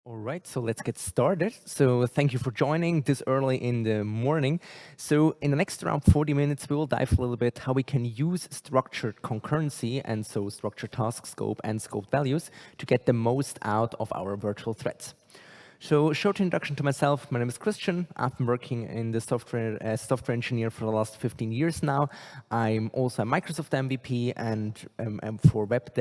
All right, so let's get started. So thank you for joining this early in the morning. So in the next around 40 minutes, we will dive a little bit how we can use structured concurrency and so structured task scope and scoped values to get the most out of our virtual threads. So short introduction to myself. My name is Christian. I've been working in the software as software engineer for the last 15 years now. I'm also a Microsoft MVP and for web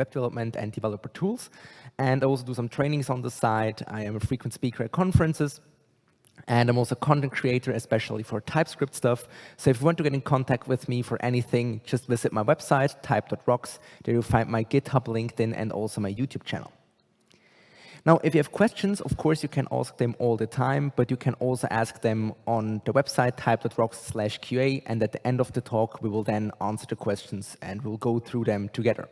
development and developer tools. And I also do some trainings on the side. I am a frequent speaker at conferences. And I'm also a content creator, especially for TypeScript stuff. So if you want to get in contact with me for anything, just visit my website, type.rocks. There you'll find my GitHub, LinkedIn, and also my YouTube channel. Now, if you have questions, of course, you can ask them all the time, but you can also ask them on the website, type.rocks/QA, and at the end of the talk, we will then answer the questions and we'll go through them together.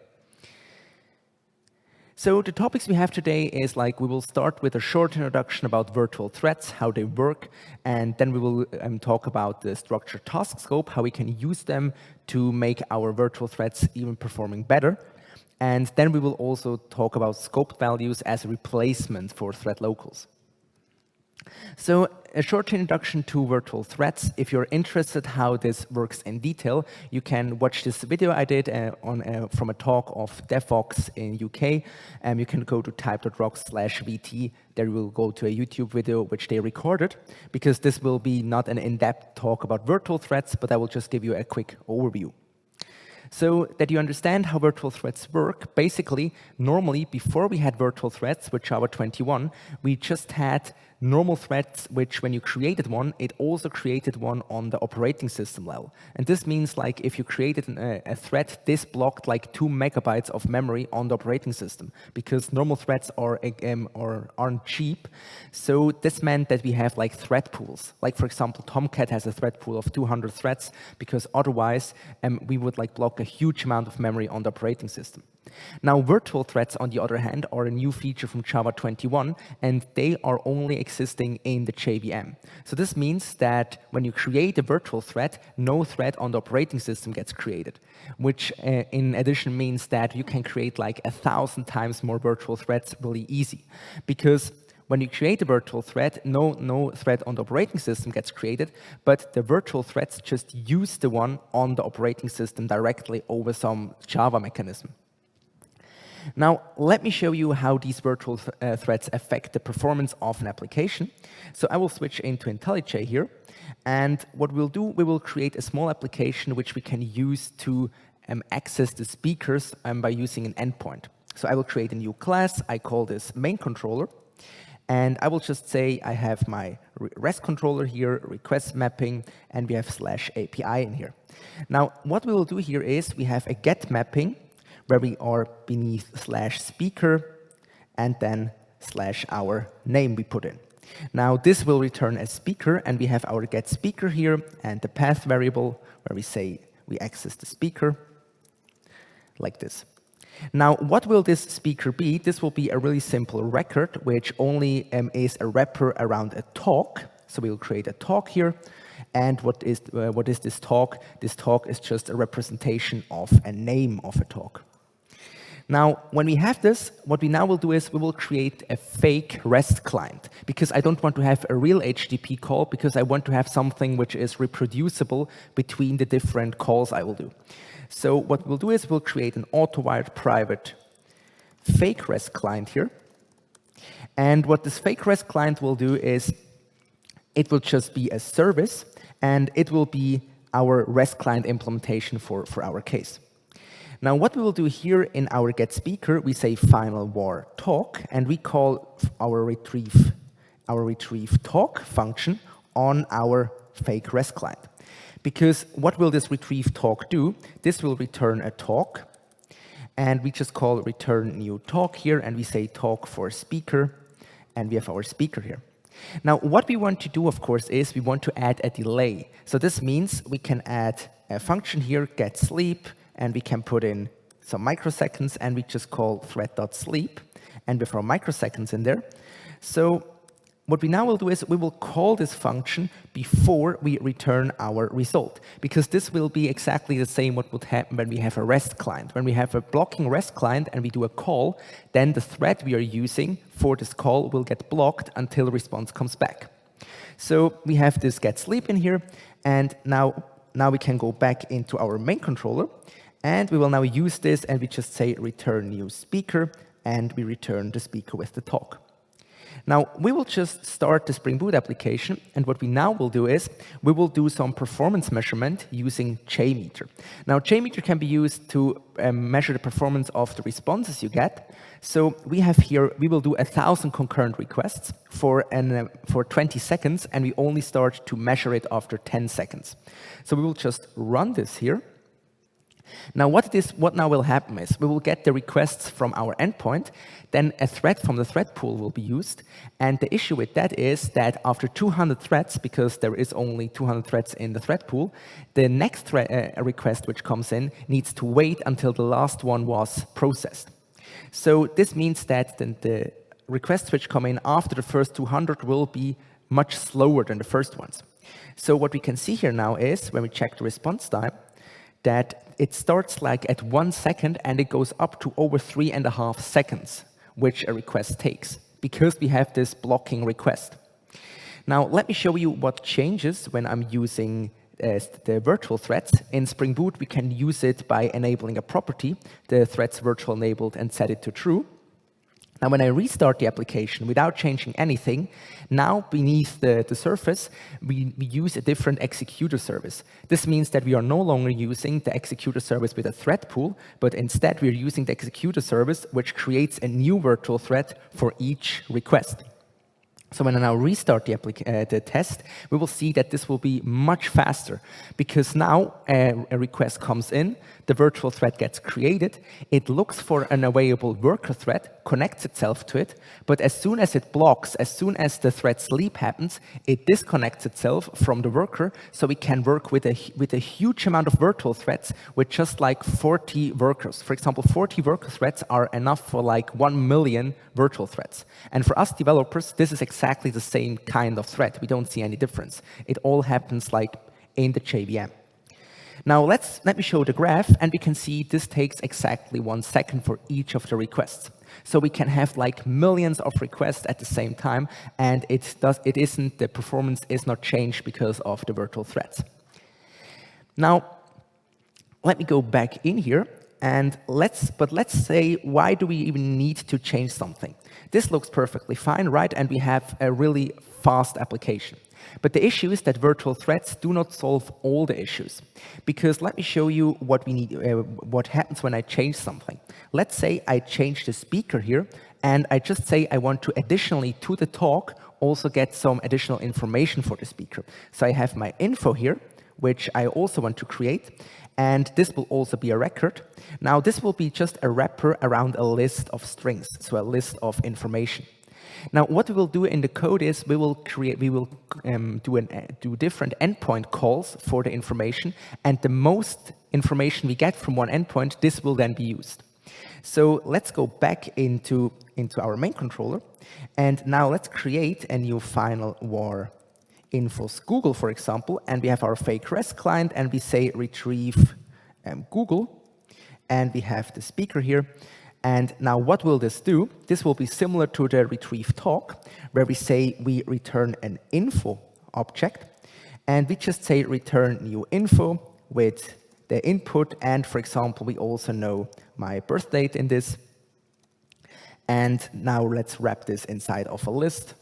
So the topics we have today is we will start with a short introduction about virtual threads, how they work, and then we will talk about the structured task scope, how we can use them to make our virtual threads even performing better. And then we will also talk about ScopedValues as a replacement for ThreadLocals. So a short introduction to virtual threads. If you're interested how this works in detail, you can watch this video I did from a talk of DevVox in UK. You can go to type.rocks/VT. There you will go to a YouTube video which they recorded, because this will be not an in-depth talk about virtual threads, but I will just give you a quick overview. So that you understand how virtual threads work, basically, normally, before we had virtual threads with Java 21, we just had normal threads, which when you created one, it also created one on the operating system level. And this means if you created a thread, this blocked 2 megabytes of memory on the operating system, because normal threads aren't cheap. So this meant that we have thread pools. For example, Tomcat has a thread pool of 200 threads, because otherwise we would block a huge amount of memory on the operating system. Now, virtual threads, on the other hand, are a new feature from Java 21, and they are only existing in the JVM. So this means that when you create a virtual thread, no thread on the operating system gets created, which in addition means that you can create 1,000 times more virtual threads really easy. Because when you create a virtual thread, no thread on the operating system gets created, but the virtual threads just use the one on the operating system directly over some Java mechanism. Now, let me show you how these virtual threads affect the performance of an application. So I will switch into IntelliJ here. And what we'll do, we will create a small application which we can use to access the speakers by using an endpoint. So I will create a new class. I call this main controller. And I will just say I have my REST controller here, request mapping, and we have /API in here. Now, what we will do here is we have a get mapping, where we are beneath /speaker, and then /our name we put in. Now, this will return a speaker, and we have our get speaker here, and the path variable, where we say we access the speaker, like this. Now, what will this speaker be? This will be a really simple record, which only is a wrapper around a talk. So we'll create a talk here. And what is this talk? This talk is just a representation of a name of a talk. Now, when we have this, what we now will do is we will create a fake REST client, because I don't want to have a real HTTP call, because I want to have something which is reproducible between the different calls I will do. So what we'll do is we'll create an auto-wired private fake REST client here. And what this fake REST client will do is it will just be a service, and it will be our REST client implementation for our case. Now, what we will do here in our get speaker, we say final var talk, and we call our retrieve talk function on our fake REST client. Because what will this retrieve talk do? This will return a talk, and we just call return new talk here, and we say talk for speaker, and we have our speaker here. Now, what we want to do, of course, is we want to add a delay. So this means we can add a function here, get sleep, and we can put in some microseconds, and we just call thread.sleep, and with our microseconds in there. So what we now will do is we will call this function before we return our result, because this will be exactly the same what would happen when we have a REST client. When we have a blocking REST client and we do a call, then the thread we are using for this call will get blocked until the response comes back. So we have this get sleep in here, and now we can go back into our main controller, and we will now use this, and we just say return new speaker, and we return the speaker with the talk. Now, we will just start the Spring Boot application, and what we now will do is we will do some performance measurement using JMeter. Now, JMeter can be used to measure the performance of the responses you get. So we have here, we will do 1,000 concurrent requests for 20 seconds, and we only start to measure it after 10 seconds. So we will just run this here. Now, what now will happen is we will get the requests from our endpoint, then a thread from the thread pool will be used. And the issue with that is that after 200 threads, because there is only 200 threads in the thread pool, the next request which comes in needs to wait until the last one was processed. So this means that the requests which come in after the first 200 will be much slower than the first ones. So what we can see here now is, when we check the response time, that it starts like at 1 second and it goes up to over 3.5 seconds, which a request takes, because we have this blocking request. Now, let me show you what changes when I'm using the virtual threads. In Spring Boot, we can use it by enabling a property, the threads virtual enabled, and set it to true. Now, when I restart the application without changing anything, now beneath the surface, we use a different executor service. This means that we are no longer using the executor service with a thread pool, but instead we're using the executor service, which creates a new virtual thread for each request. So when I now restart the test, we will see that this will be much faster, because now a request comes in, the virtual thread gets created, it looks for an available worker thread, connects itself to it, but as soon as it blocks, as soon as the thread sleep happens, it disconnects itself from the worker, so we can work with a huge amount of virtual threads with just like 40 workers. For example, 40 worker threads are enough for like 1 million virtual threads. And for us developers, this is exactly the same kind of thread. We don't see any difference. It all happens like in the JVM. Now let me show the graph, and we can see this takes exactly 1 second for each of the requests. So we can have like millions of requests at the same time, and the performance is not changed because of the virtual threads. Now, let me go back in here. And let's say, why do we even need to change something? This looks perfectly fine, right? And we have a really fast application. But the issue is that virtual threads do not solve all the issues. Because let me show you what we need, what happens when I change something. Let's say I change the speaker here, and I just say I want to additionally to the talk also get some additional information for the speaker. So I have my info here, which I also want to create. And this will also be a record. Now, this will be just a wrapper around a list of strings, so a list of information. Now, what we will do in the code is we will do different endpoint calls for the information, and the most information we get from one endpoint, this will then be used. So let's go back into our main controller, and now let's create a new final var infos Google, for example, and we have our fake REST client, and we say retrieve Google, and we have the speaker here. And now what will this do? This will be similar to the retrieve talk, where we say we return an info object, and we just say return new info with the input, and for example, we also know my birth date in this. And now let's wrap this inside of a list.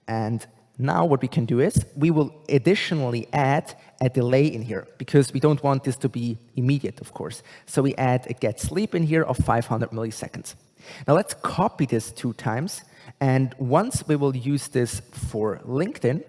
And now what we can do is we will additionally add a delay in here, because we don't want this to be immediate, of course. So we add a get sleep in here of 500 milliseconds. Now let's copy this 2 times, and once we will use this for LinkedIn,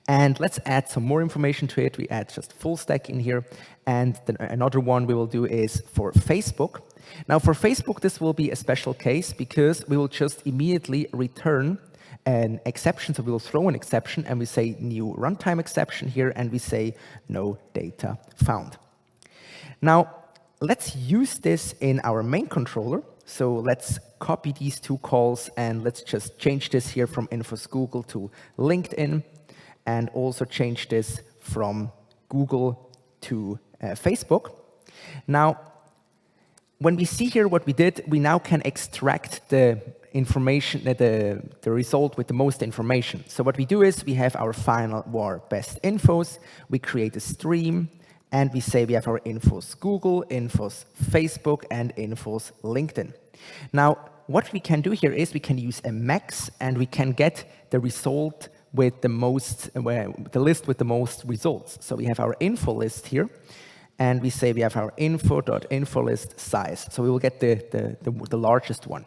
and let's add some more information to it. We add just full stack in here, and then another one we will do is for Facebook. Now for Facebook, this will be a special case, because we will just immediately return an exception. So we will throw an exception, and we say new runtime exception here, and we say no data found. Now let's use this in our main controller. So let's copy these two calls and let's just change this here from Infos Google to LinkedIn, and also change this from Google to Facebook. Now, when we see here what we did, we now can extract the information, the result with the most information. So what we do is we have our final var best infos, we create a stream, and we say we have our infos Google, infos Facebook, and infos LinkedIn. Now, what we can do here is we can use a max, and we can get the result with the most, the list with the most results. So we have our info list here, and we say we have our info.info list size. So we will get the largest one.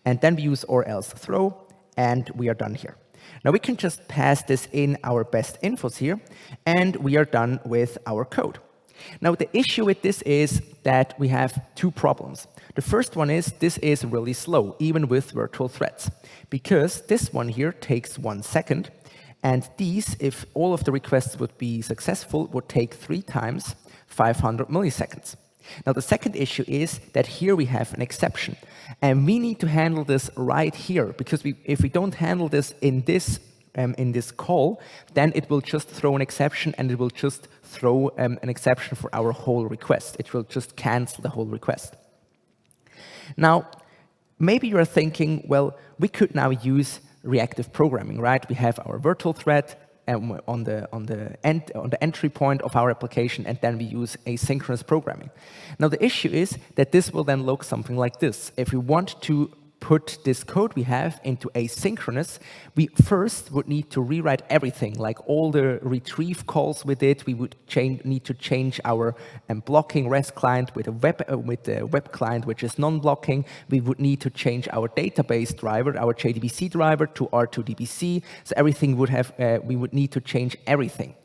And then we use or else throw, and we are done here. Now we can just pass this in our best infos here, and we are done with our code. Now the issue with this is that we have two problems. The first one is this is really slow, even with virtual threads, because this one here takes 1 second, and these, if all of the requests would be successful, would take 3 times 500 milliseconds. Now the second issue is that here we have an exception, and we need to handle this right here, because if we don't handle this in this call, then it will just throw an exception, and it will just throw an exception for our whole request. It will just cancel the whole request. Now, maybe you're thinking, well, we could now use reactive programming, right? We have our virtual thread on the entry point of our application, and then we use asynchronous programming. Now the issue is that this will then look something like this. If we want to put this code we have into asynchronous, we first would need to rewrite everything, like all the retrieve calls with it. We would need to change our blocking REST client with a web client which is non-blocking. We would need to change our database driver, our JDBC driver, to R2DBC. So everything would have, we would need to change everything.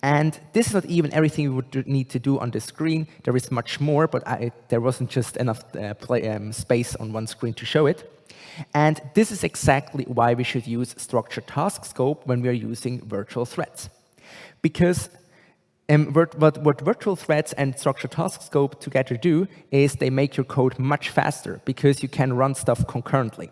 And this is not even everything we would need to do on the screen. There is much more, but there wasn't just enough space on one screen to show it. And this is exactly why we should use StructuredTaskScope when we are using virtual threads. Because what virtual threads and StructuredTaskScope together do is they make your code much faster, because you can run stuff concurrently.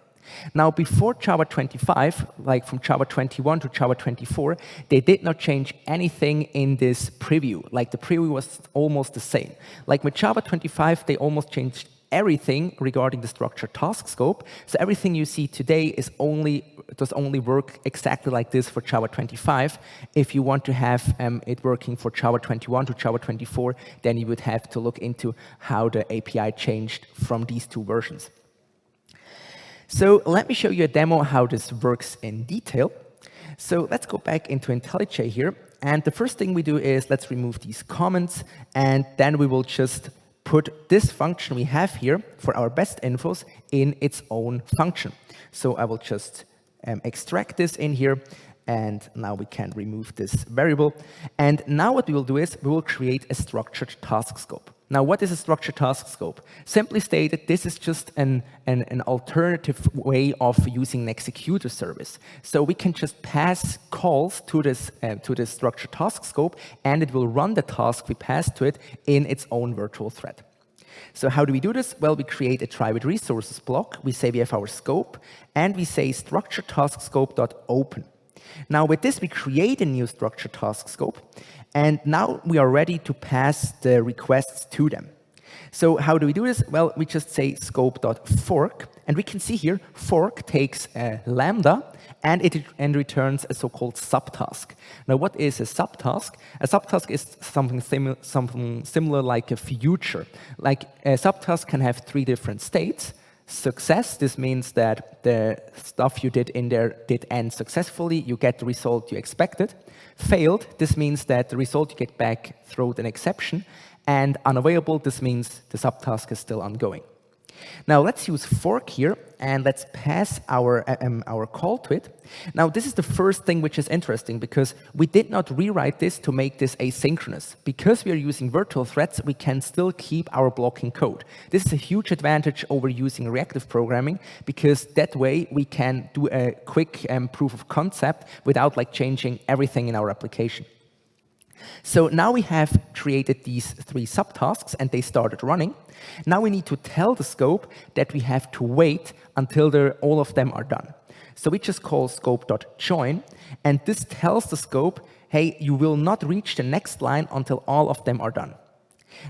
Now, before Java 25, like from Java 21 to Java 24, they did not change anything in this preview. Like the preview was almost the same. Like with Java 25, they almost changed everything regarding the structured task scope. So everything you see today does only work exactly like this for Java 25. If you want to have it working for Java 21 to Java 24, then you would have to look into how the API changed from these two versions. So let me show you a demo how this works in detail. So let's go back into IntelliJ here. And the first thing we do is let's remove these comments, and then we will just put this function we have here for our best infos in its own function. So I will just extract this in here, and now we can remove this variable. And now what we will do is we will create a structured task scope. Now, what is a structured task scope? Simply stated, this is just an alternative way of using an executor service. So we can just pass calls to this structured task scope, and it will run the task we pass to it in its own virtual thread. So how do we do this? Well, we create a try with resources block. We say we have our scope, and we say StructuredTaskScope.open. Now, with this, we create a new structured task scope, and now we are ready to pass the requests to them. So how do we do this? Well, we just say scope.fork, and we can see here fork takes a lambda, and it returns a so-called subtask. Now, what is a subtask? A subtask is something similar like a future. Like a subtask can have 3 different states. Success, this means that the stuff you did in there did end successfully, you get the result you expected. Failed, this means that the result you get back throws an exception. And unavailable, this means the subtask is still ongoing. Now let's use fork here, and let's pass our call to it. Now this is the first thing which is interesting, because we did not rewrite this to make this asynchronous. Because we are using virtual threads, we can still keep our blocking code. This is a huge advantage over using reactive programming, because that way we can do a quick proof of concept without changing everything in our application. So now we have created these 3 subtasks and they started running. Now we need to tell the scope that we have to wait until all of them are done. So we just call scope.join, and this tells the scope, hey, you will not reach the next line until all of them are done.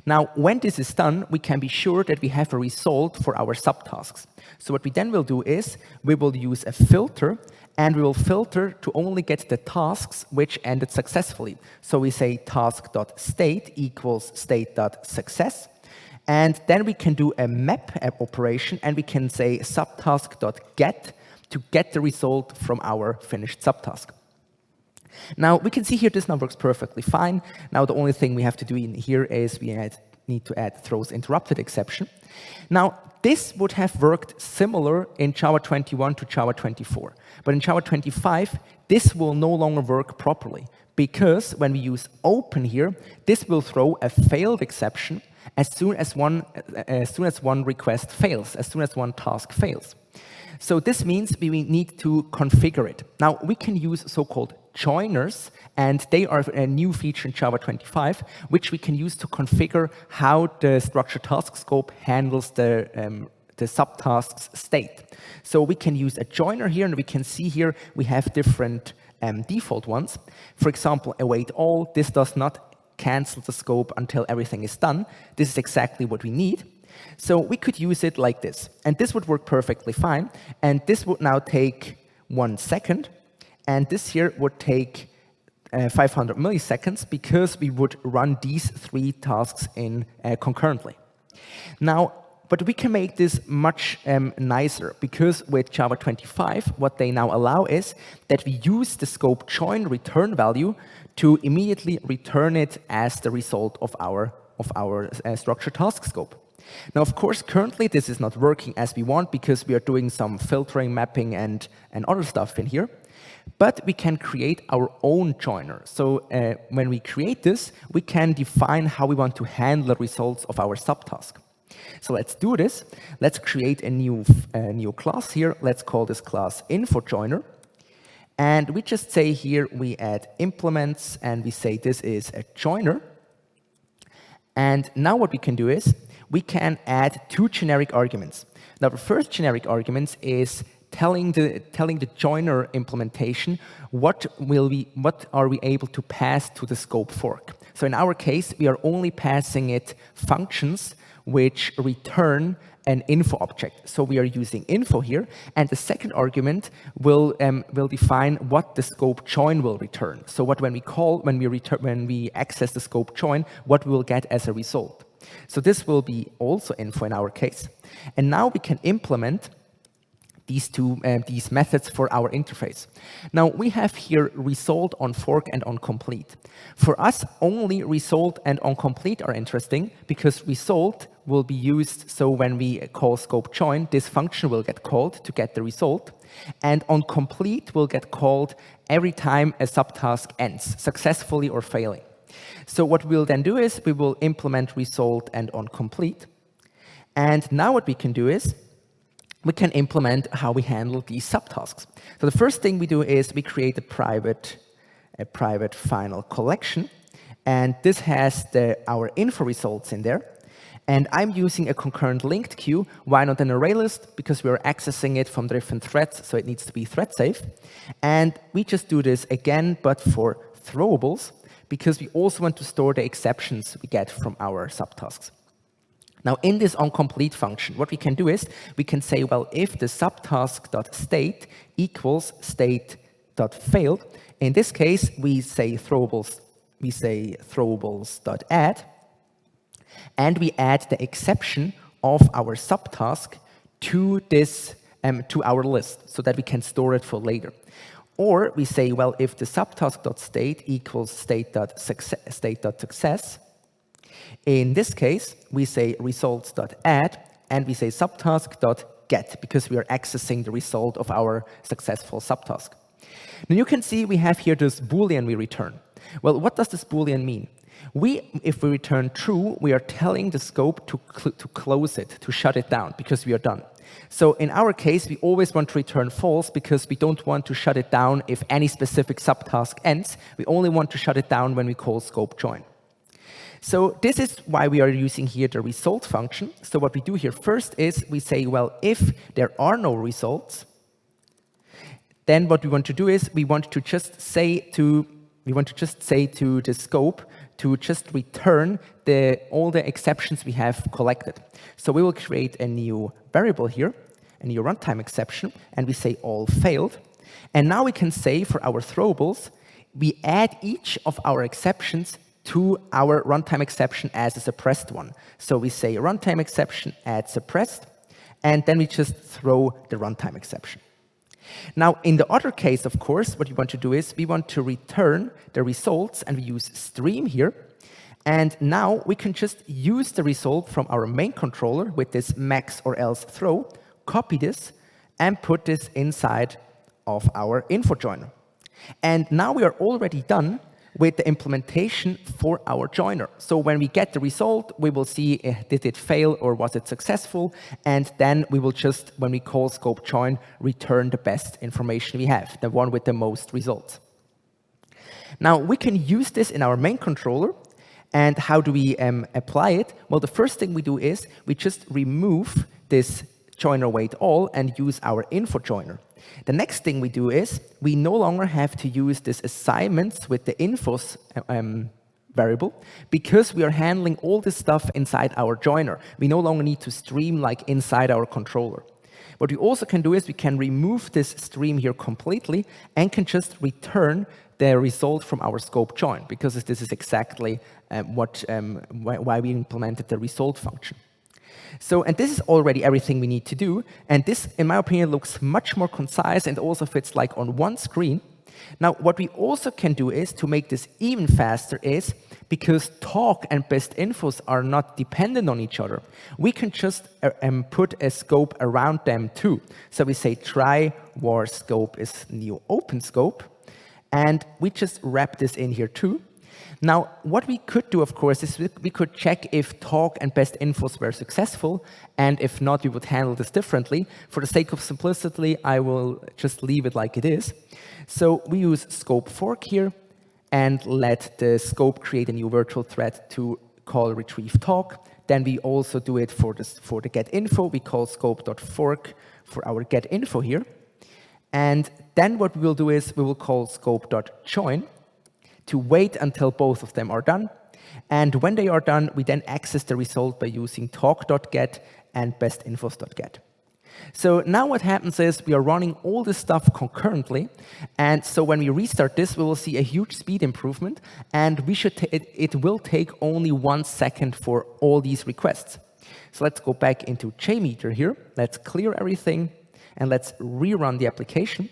Now, when this is done, we can be sure that we have a result for our subtasks. So what we then will do is we will use a filter, and we will filter to only get the tasks which ended successfully. So we say task.state equals state.success. And then we can do a map operation, and we can say subtask.get to get the result from our finished subtask. Now, we can see here this now works perfectly fine. Now, the only thing we have to do in here is we need to add throws interrupted exception. Now, this would have worked similar in Java 21 to Java 24. But in Java 25, this will no longer work properly, because when we use open here, this will throw a failed exception as soon as one request fails, as soon as one task fails. So this means we need to configure it. Now, we can use so-called joiners, and they are a new feature in Java 25, which we can use to configure how the structured task scope handles the subtask's state. So we can use a joiner here, and we can see here we have different default ones. For example, await all. This does not cancel the scope until everything is done. This is exactly what we need. So we could use it like this, and this would work perfectly fine. And this would now take 1 second, and this here would take 500 milliseconds, because we would run these 3 tasks in concurrently. Now, but we can make this much nicer, because with Java 25, what they now allow is that we use the scope join return value to immediately return it as the result of our structured task scope. Now, of course, currently this is not working as we want, because we are doing some filtering, mapping, and other stuff in here. But we can create our own joiner. So when we create this, we can define how we want to handle the results of our subtask. So let's do this. Let's create a new class here. Let's call this class InfoJoiner. And we just say here we add implements, and we say this is a joiner. And now what we can do is we can add 2 generic arguments. Now, the first generic argument is telling the joiner implementation what are we able to pass to the scope fork. So in our case, we are only passing it functions which return an info object. So we are using info here, and the second argument will define what the scope join will return. So when we access the scope join, what we will get as a result. So this will be also info in our case. And now we can implement these methods for our interface. Now we have here result on fork and on complete. For us, only result and on complete are interesting, because result will be used, so when we call scope join, this function will get called to get the result, and on complete will get called every time a subtask ends, successfully or failing. So what we'll then do is we will implement result and on complete, and now what we can do is we can implement how we handle these subtasks. So the first thing we do is we create a private final collection, and this has our info results in there. And I'm using a concurrent linked queue. Why not an array list? Because we are accessing it from different threads, so it needs to be thread safe. And we just do this again, but for throwables, because we also want to store the exceptions we get from our subtasks. Now, in this onComplete function, what we can do is we can say, well, if the subtask.state equals state.failed, in this case, we say throwables.add, and we add the exception of our subtask to this to our list, so that we can store it for later. Or we say, well, if the subtask.state equals state.success, in this case, we say results.add, and we say subtask.get, because we are accessing the result of our successful subtask. Now you can see we have here this Boolean we return. Well, what does this Boolean mean? If we return true, we are telling the scope to close it, to shut it down, because we are done. So in our case, we always want to return false because we don't want to shut it down if any specific subtask ends. We only want to shut it down when we call scope join. So this is why we are using here the result function. So what we do here first is we say, well, if there are no results, then what we want to do is we want to just say to the scope to just return all the exceptions we have collected. So we will create a new variable here, a new runtime exception, and we say all failed. And now we can say for our throwables, we add each of our exceptions to our runtime exception as a suppressed one. So we say runtime exception add suppressed, and then we just throw the runtime exception. Now, in the other case, of course, what we want to do is we want to return the results, and we use stream here. And now we can just use the result from our main controller with this max or else throw, copy this, and put this inside of our info joiner. And now we are already done with the implementation for our joiner. So when we get the result, we will see did it fail or was it successful, and then we will just, when we call scope join, return the best information we have, the one with the most results. Now we can use this in our main controller, and how do we apply it? Well, the first thing we do is we just remove this joiner wait all and use our info joiner. The next thing we do is we no longer have to use this assignments with the infos variable because we are handling all this stuff inside our joiner. We no longer need to stream like inside our controller. What we also can do is we can remove this stream here completely and can just return the result from our scope join, because this is exactly why we implemented the result function. So, and this is already everything we need to do. And this, in my opinion, looks much more concise and also fits like on one screen. Now, what we also can do is to make this even faster is, because talk and best infos are not dependent on each other, we can just put a scope around them too. So we say try Woerz scope is new open scope, and we just wrap this in here too. Now, what we could do, of course, is we could check if talk and best infos were successful, and if not, we would handle this differently. For the sake of simplicity, I will just leave it like it is. So we use scope fork here, and let the scope create a new virtual thread to call retrieve talk. Then we also do it for the get info. We call scope.fork for our get info here. And then what we will do is we will call scope.join to wait until both of them are done. And when they are done, we then access the result by using talk.get and bestinfos.get. So now what happens is we are running all this stuff concurrently. And so when we restart this, we will see a huge speed improvement. And it will take only 1 second for all these requests. So let's go back into JMeter here. Let's clear everything. And let's rerun the application.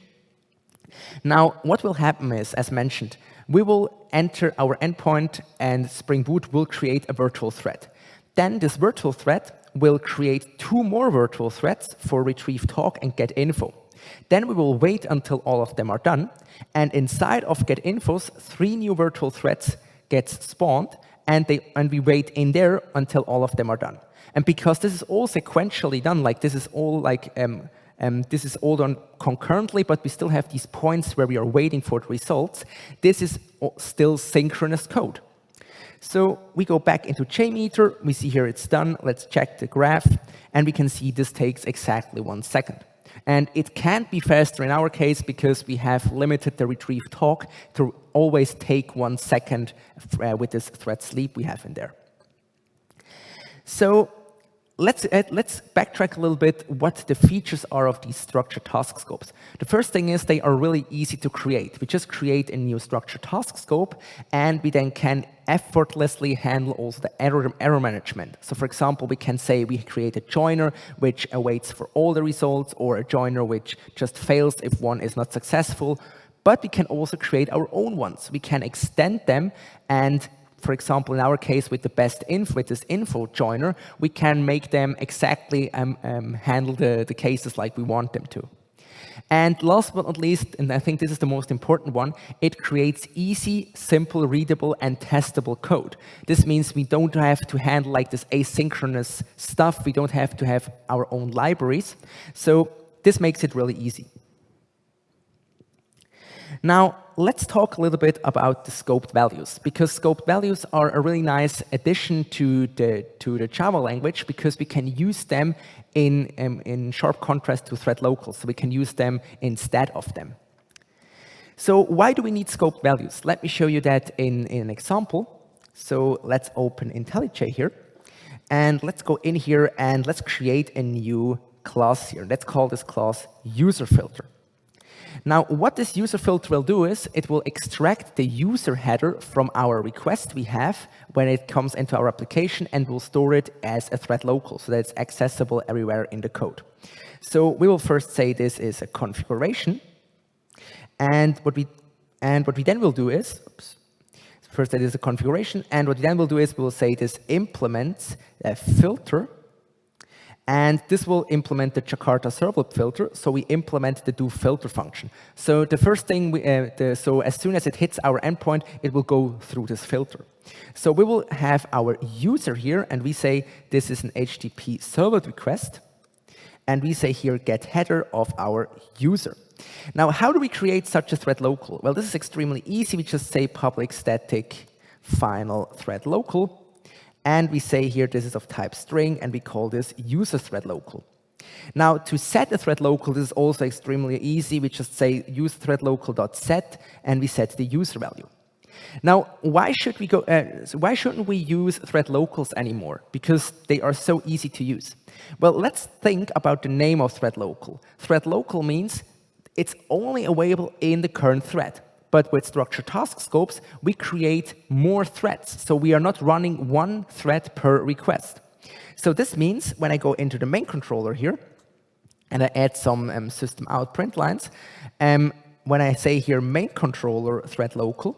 Now, what will happen is, as mentioned, we will enter our endpoint, and Spring Boot will create a virtual thread. Then this virtual thread will create 2 more virtual threads for retrieve talk and get info. Then we will wait until all of them are done, and inside of get infos, 3 new virtual threads get spawned, and we wait in there until all of them are done. And because this is all sequentially done, like this is all like this is all done concurrently, but we still have these points where we are waiting for the results. This is still synchronous code. So we go back into JMeter. We see here it's done. Let's check the graph. And we can see this takes exactly 1 second. And it can't be faster in our case because we have limited the retrieve talk to always take 1 second with this thread sleep we have in there. So let's backtrack a little bit what the features are of these structured task scopes. The first thing is they are really easy to create. We just create a new structured task scope, and we then can effortlessly handle also the error management. So for example, we can say we create a joiner which awaits for all the results, or a joiner which just fails if one is not successful. But we can also create our own ones. We can extend them, and for example, in our case, with the best info, with this info joiner, we can make them exactly handle the cases like we want them to. And last but not least, and I think this is the most important one, it creates easy, simple, readable, and testable code. This means we don't have to handle like this asynchronous stuff. We don't have to have our own libraries. So this makes it really easy. Now, let's talk a little bit about the scoped values, because scoped values are a really nice addition to the Java language, because we can use them in sharp contrast to ThreadLocals, so we can use them instead of them. So why do we need scoped values? Let me show you that in an example. So let's open IntelliJ here, and let's go in here and let's create a new class here. Let's call this class userFilter. Now, what this userFilter will do is it will extract the user header from our request we have when it comes into our application, and will store it as a ThreadLocal so that it's accessible everywhere in the code. So we will first say this is a configuration, and what we then will do is, first that is a configuration, and what we then will do is we will say this implements a filter. And this will implement the Jakarta servlet filter, so we implement the doFilter function. So the first thing, so as soon as it hits our endpoint, it will go through this filter. So we will have our user here, and we say this is an HTTP servlet request, and we say here get header of our user. Now, how do we create such a ThreadLocal? Well, this is extremely easy. We just say public static final ThreadLocal. And we say here this is of type string, and we call this user ThreadLocal. Now, to set a ThreadLocal, this is also extremely easy. We just say use ThreadLocal.set, and we set the user value. Now, why shouldn't we use ThreadLocals anymore? Because they are so easy to use. Well, let's think about the name of ThreadLocal. ThreadLocal means it's only available in the current thread. But with StructuredTaskScopes, we create more threads. So we are not running one thread per request. So this means when I go into the main controller here, and I add some system out print lines, when I say here main controller ThreadLocal,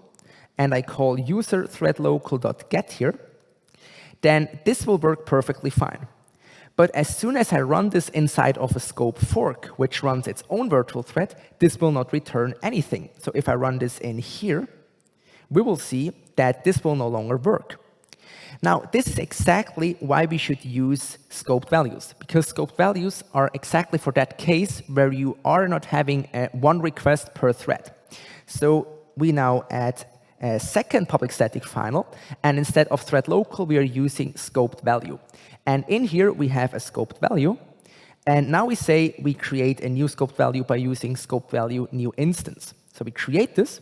and I call user ThreadLocal.get here, then this will work perfectly fine. But as soon as I run this inside of a scope fork, which runs its own virtual thread, this will not return anything. So if I run this in here, we will see that this will no longer work. Now, this is exactly why we should use scoped values, because scoped values are exactly for that case where you are not having one request per thread. So we now add a second public static final, and instead of ThreadLocal, we are using scoped value. And in here, we have a scoped value. And now we say we create a new scoped value by using scoped value new instance. So we create this.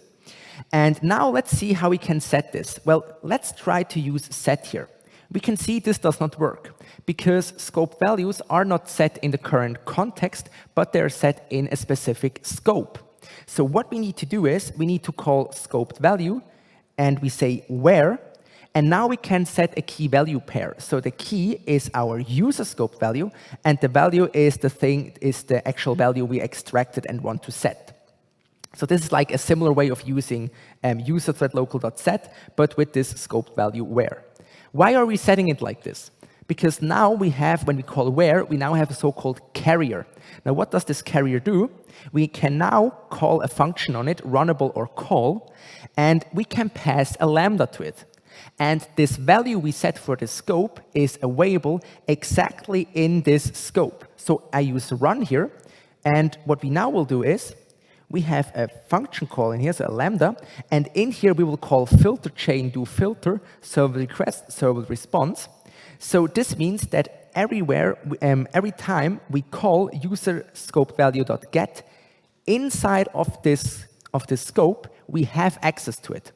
And now let's see how we can set this. Well, let's try to use set here. We can see this does not work because scoped values are not set in the current context, but they're set in a specific scope. So what we need to do is we need to call scoped value, and we say where. And now we can set a key value pair. So the key is our user scope value, and the value is the actual value we extracted and want to set. So this is like a similar way of using user ThreadLocal.set, but with this scoped value where. Why are we setting it like this? Because now we have, when we call where, we now have a so-called carrier. Now what does this carrier do? We can now call a function on it, runnable or call, and we can pass a lambda to it. And this value we set for the scope is available exactly in this scope. So I use run here, and what we now will do is we have a function call in here, so a lambda, and in here we will call filter chain do filter server request server response. So this means that everywhere, every time we call user scope value.get inside of this scope, we have access to it.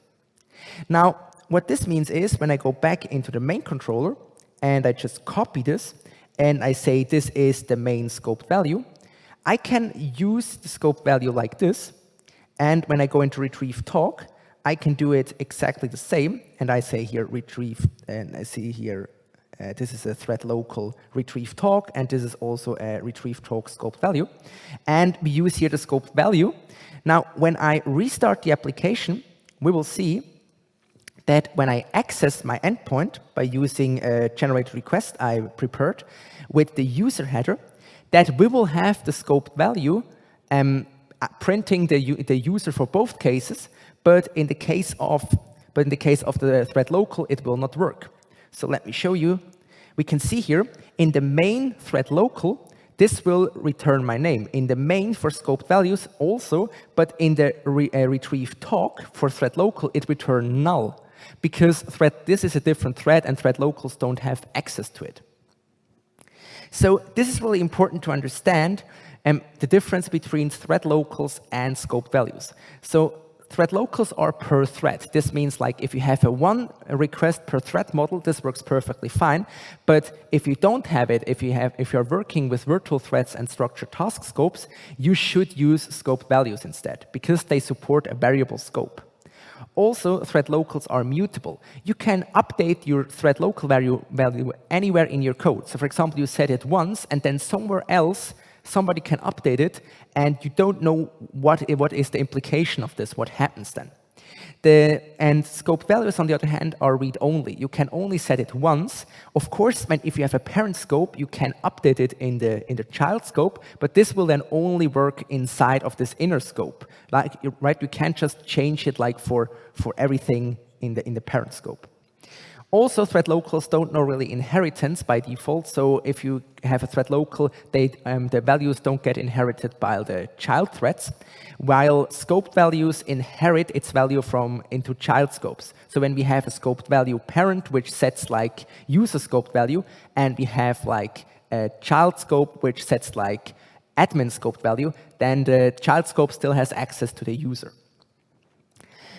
Now, what this means is when I go back into the main controller and I just copy this and I say this is the main scope value, I can use the scope value like this. And when I go into retrieve talk, I can do it exactly the same. And I say here retrieve, and I see here this is a ThreadLocal retrieve talk, and this is also a retrieve talk scope value. And we use here the scope value. Now, when I restart the application, we will see that when I access my endpoint by using a generated request I prepared with the user header, that we will have the scoped value printing the user for both cases, but in the case of the thread local, it will not work. So let me show you. We can see here in the main thread local, this will return my name. In the main for scoped values also, but in the retrieve talk for thread local, it returned null because this is a different thread and thread locals don't have access to it. So this is really important to understand the difference between thread locals and scoped values. So thread locals are per thread. This means like if you have one request per thread model, this works perfectly fine. But if you don't have it, if you're working with virtual threads and structured task scopes, you should use scoped values instead because they support a variable scope. Also, thread locals are mutable. You can update your thread local value anywhere in your code. So for example, you set it once and then somewhere else somebody can update it, and you don't know what is the implication of this, what happens then. And scope values, on the other hand, are read-only. You can only set it once. Of course, if you have a parent scope, you can update it in the child scope, but this will then only work inside of this inner scope. Like, right? You can't just change it like for everything in the parent scope. Also, thread locals don't know really inheritance by default. So if you have a thread local, the values don't get inherited by the child threads, while scoped values inherit its value into child scopes. So when we have a scoped value parent, which sets like user scoped value, and we have like a child scope, which sets like admin scoped value, then the child scope still has access to the user.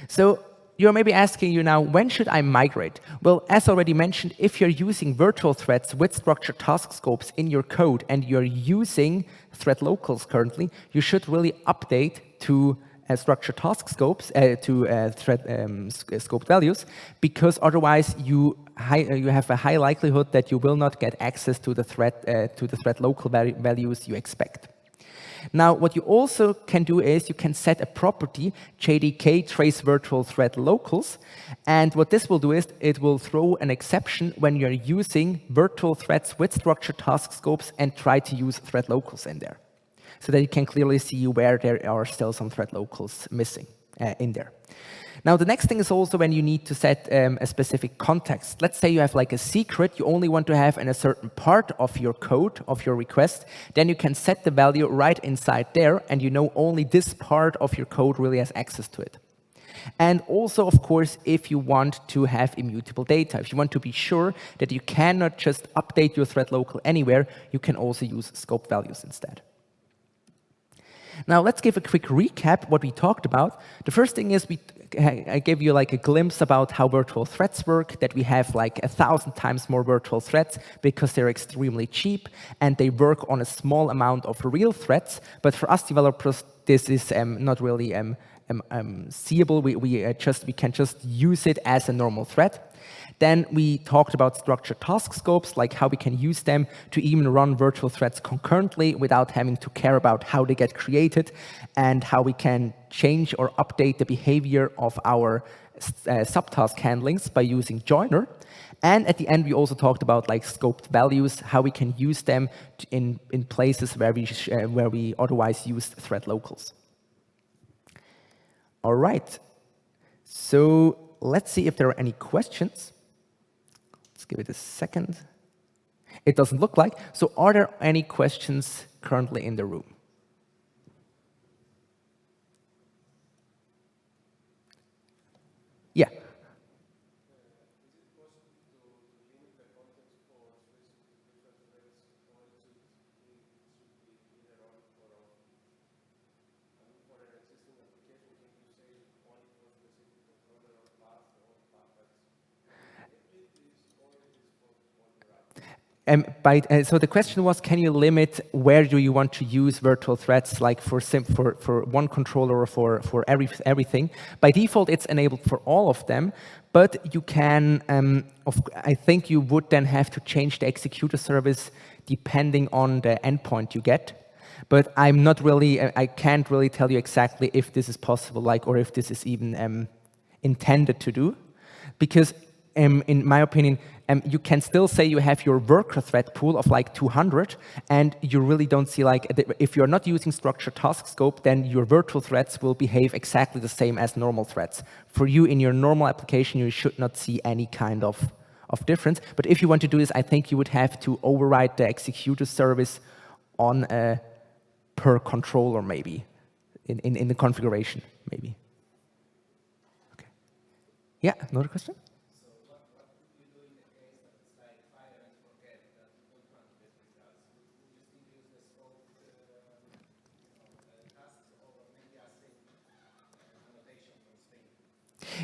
So you're maybe asking now, when should I migrate? Well, as already mentioned, if you're using virtual threads with structured task scopes in your code and you're using thread locals currently, you should really update to structured task scopes, scoped values, because otherwise you have a high likelihood that you will not get access to the thread local values you expect. Now, what you also can do is you can set a property, JDK trace virtual thread locals, and what this will do is it will throw an exception when you're using virtual threads with structured task scopes and try to use thread locals in there, so that you can clearly see where there are still some thread locals missing in there. Now, the next thing is also when you need to set a specific context. Let's say you have like a secret you only want to have in a certain part of your code, of your request. Then you can set the value right inside there, and you know only this part of your code really has access to it. And also, of course, if you want to have immutable data, if you want to be sure that you cannot just update your thread local anywhere, you can also use scope values instead. Now, let's give a quick recap what we talked about. The first thing is I gave you like a glimpse about how virtual threads work, that we have like 1,000 times more virtual threads because they're extremely cheap and they work on a small amount of real threads. But for us developers, this is not really seeable. We can just use it as a normal thread. Then we talked about structured task scopes, like how we can use them to even run virtual threads concurrently without having to care about how they get created, and how we can change or update the behavior of our subtask handlings by using joiner. And at the end, we also talked about like scoped values, how we can use them in places where we otherwise use thread locals. All right, so let's see if there are any questions. Let's give it a second. It doesn't look like. So are there any questions currently in the room? Yeah. So the question was, can you limit where do you want to use virtual threads, like for one controller or for everything? By default, it's enabled for all of them, but you can, I think you would then have to change the executor service depending on the endpoint you get. But I'm not really, I can't really tell you exactly if this is possible, or if this is even intended to do, because in my opinion, you can still say you have your worker thread pool of like 200, and you really don't see like, if you're not using structured task scope, then your virtual threads will behave exactly the same as normal threads. For you, in your normal application, you should not see any kind of difference. But if you want to do this, I think you would have to override the executor service on a per controller, maybe, in the configuration, maybe. Okay. Yeah, another question?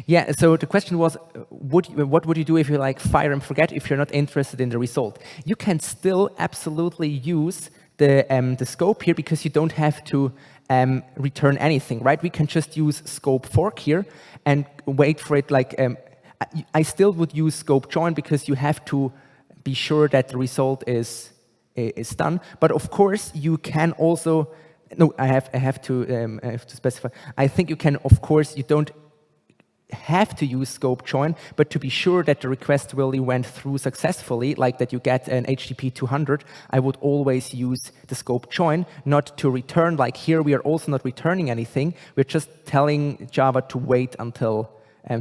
Yeah, so the question was, what would you do if you like fire and forget if you're not interested in the result? You can still absolutely use the scope here because you don't have to return anything, right? We can just use scope fork here and wait for it like, I still would use scope join because you have to be sure that the result is done. But of course, you can also, no, I have to specify. I think you can, of course, you don't have to use scope join, but to be sure that the request really went through successfully, like that you get an HTTP 200, I would always use the scope join, not to return, like here we are also not returning anything, we're just telling Java to wait until,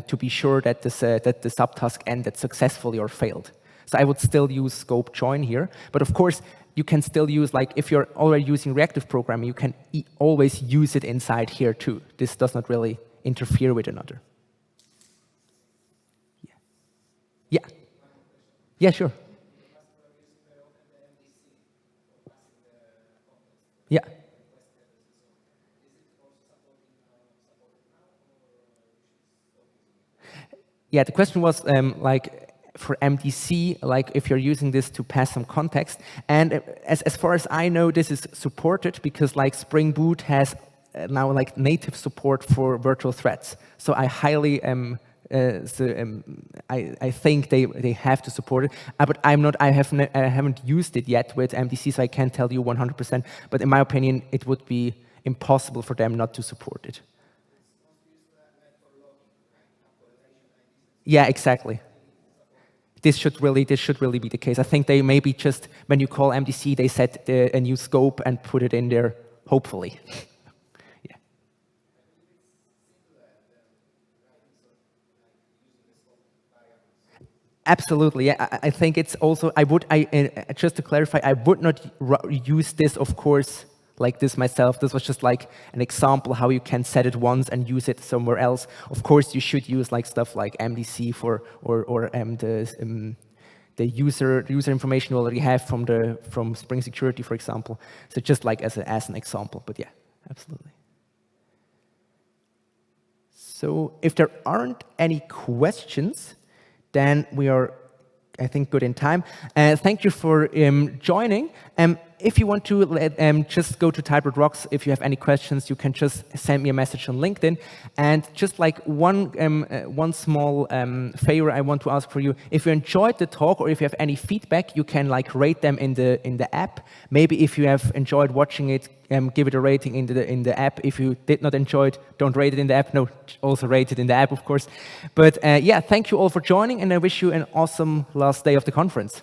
to be sure that, that the subtask ended successfully or failed. So I would still use scope join here, but of course, you can still use, like if you're already using reactive programming, you can always use it inside here too. This does not really interfere with another. Yeah. Yeah, sure. Yeah. Yeah, the question was like for MDC, like if you're using this to pass some context. And as far as I know, this is supported because like Spring Boot has now like native support for virtual threads. So I highly I think they have to support it, but I haven't used it yet with MDC, so I can't tell you 100%. But in my opinion, it would be impossible for them not to support it. Yeah, exactly. This should really be the case. I think they maybe just when you call MDC, they set a new scope and put it in there. Hopefully. Absolutely, yeah. I think it's also, just to clarify, I would not use this, of course, like this myself. This was just like an example how you can set it once and use it somewhere else. Of course, you should use like stuff like MDC for, or the user information you already have from Spring Security, for example. So just like as an example, but yeah, absolutely. So if there aren't any questions, then we are, I think, good in time. Thank you for joining. If you want to, just go to ThreadLocals. If you have any questions, you can just send me a message on LinkedIn. And just like one small favor I want to ask for you, if you enjoyed the talk or if you have any feedback, you can like rate them in the app. Maybe if you have enjoyed watching it, give it a rating in the app. If you did not enjoy it, don't rate it in the app. No, also rate it in the app, of course. But yeah, thank you all for joining, and I wish you an awesome last day of the conference.